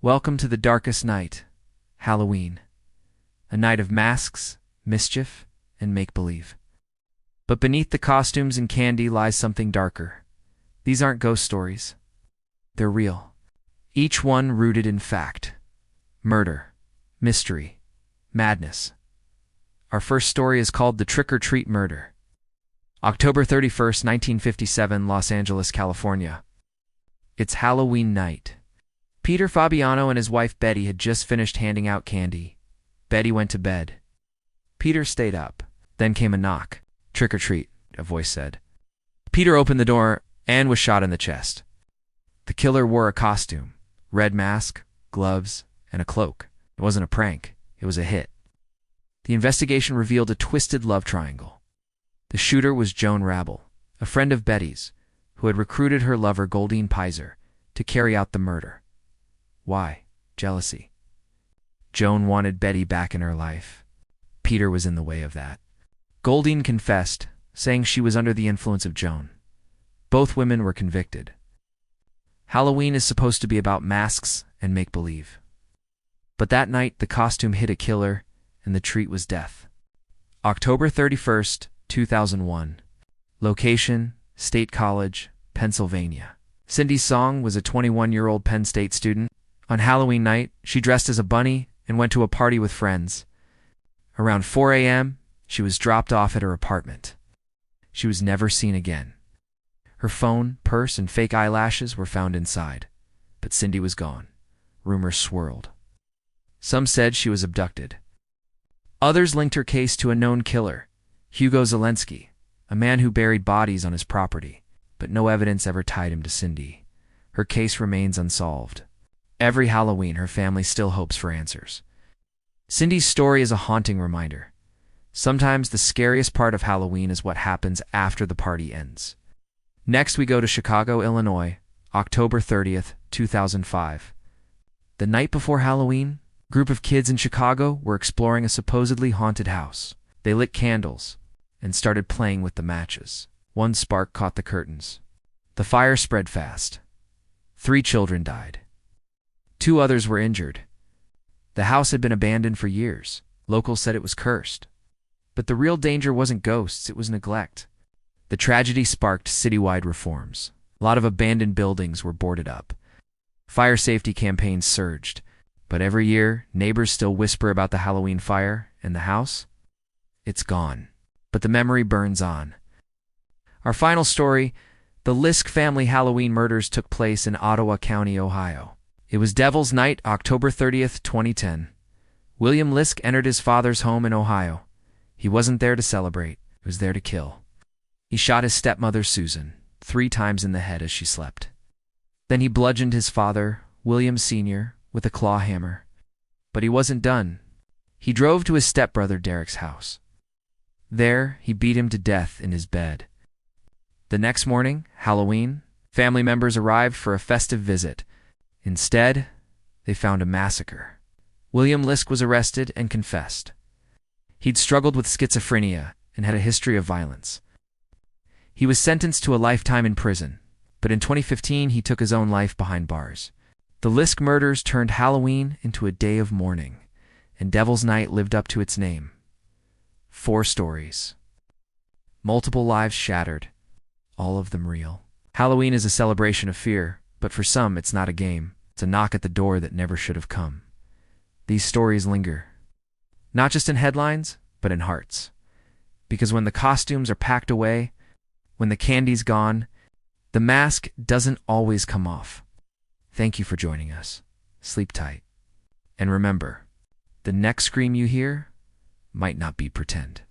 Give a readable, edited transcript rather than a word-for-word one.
Welcome to the darkest night, Halloween. A night of masks, mischief, and make-believe. But beneath the costumes and candy lies something darker. These aren't ghost stories. They're real. Each one rooted in fact. Murder, mystery, madness. Our first story is called The Trick-or-Treat Murder. October 31st, 1957, Los Angeles, California. It's Halloween night. Peter Fabiano and his wife Betty had just finished handing out candy. Betty went to bed. Peter stayed up. Then came a knock. "Trick or treat," a voice said. Peter opened the door and was shot in the chest. The killer wore a costume, red mask, gloves, and a cloak. It wasn't a prank. It was a hit. The investigation revealed a twisted love triangle. The shooter was Joan Rabel, a friend of Betty's, who had recruited her lover Goldine Pizer to carry out the murder. Why? Jealousy. Joan wanted Betty back in her life. Peter was in the way of that. Goldine confessed, saying she was under the influence of Joan. Both women were convicted. Halloween is supposed to be about masks and make-believe. But that night, the costume hit a killer, and the treat was death. October 31st, 2001. Location, State College, Pennsylvania. Cindy Song was a 21-year-old Penn State student. On Halloween night, she dressed as a bunny and went to a party with friends. Around 4 a.m., she was dropped off at her apartment. She was never seen again. Her phone, purse, and fake eyelashes were found inside, but Cindy was gone. Rumors swirled. Some said she was abducted. Others linked her case to a known killer, Hugo Zelensky, a man who buried bodies on his property, but no evidence ever tied him to Cindy. Her case remains unsolved. Every Halloween, her family still hopes for answers. Cindy's story is a haunting reminder. Sometimes the scariest part of Halloween is what happens after the party ends. Next, we go to Chicago, Illinois, October 30th, 2005. The night before Halloween, a group of kids in Chicago were exploring a supposedly haunted house. They lit candles and started playing with the matches. One spark caught the curtains. The fire spread fast. 3 children died. 2 others were injured. The house had been abandoned for years. Locals said it was cursed. But the real danger wasn't ghosts, it was neglect. The tragedy sparked citywide reforms. A lot of abandoned buildings were boarded up. Fire safety campaigns surged. But every year, neighbors still whisper about the Halloween fire, and the house? It's gone. But the memory burns on. Our final story, the Liske Family Halloween Murders, took place in Ottawa County, Ohio. It was Devil's Night, October 30th, 2010. William Liske entered his father's home in Ohio. He wasn't there to celebrate. He was there to kill. He shot his stepmother, Susan, 3 times in the head as she slept. Then he bludgeoned his father, William Sr., with a claw hammer. But he wasn't done. He drove to his stepbrother Derek's house. There, he beat him to death in his bed. The next morning, Halloween, family members arrived for a festive visit. Instead, they found a massacre. William Liske was arrested and confessed. He'd struggled with schizophrenia and had a history of violence. He was sentenced to a lifetime in prison, but in 2015 he took his own life behind bars. The Liske murders turned Halloween into a day of mourning, and Devil's Night lived up to its name. 4 stories. Multiple lives shattered, all of them real. Halloween is a celebration of fear, but for some it's not a game. It's a knock at the door that never should have come. These stories linger, not just in headlines, but in hearts. Because when the costumes are packed away, when the candy's gone, the mask doesn't always come off. Thank you for joining us. Sleep tight. And remember, the next scream you hear might not be pretend.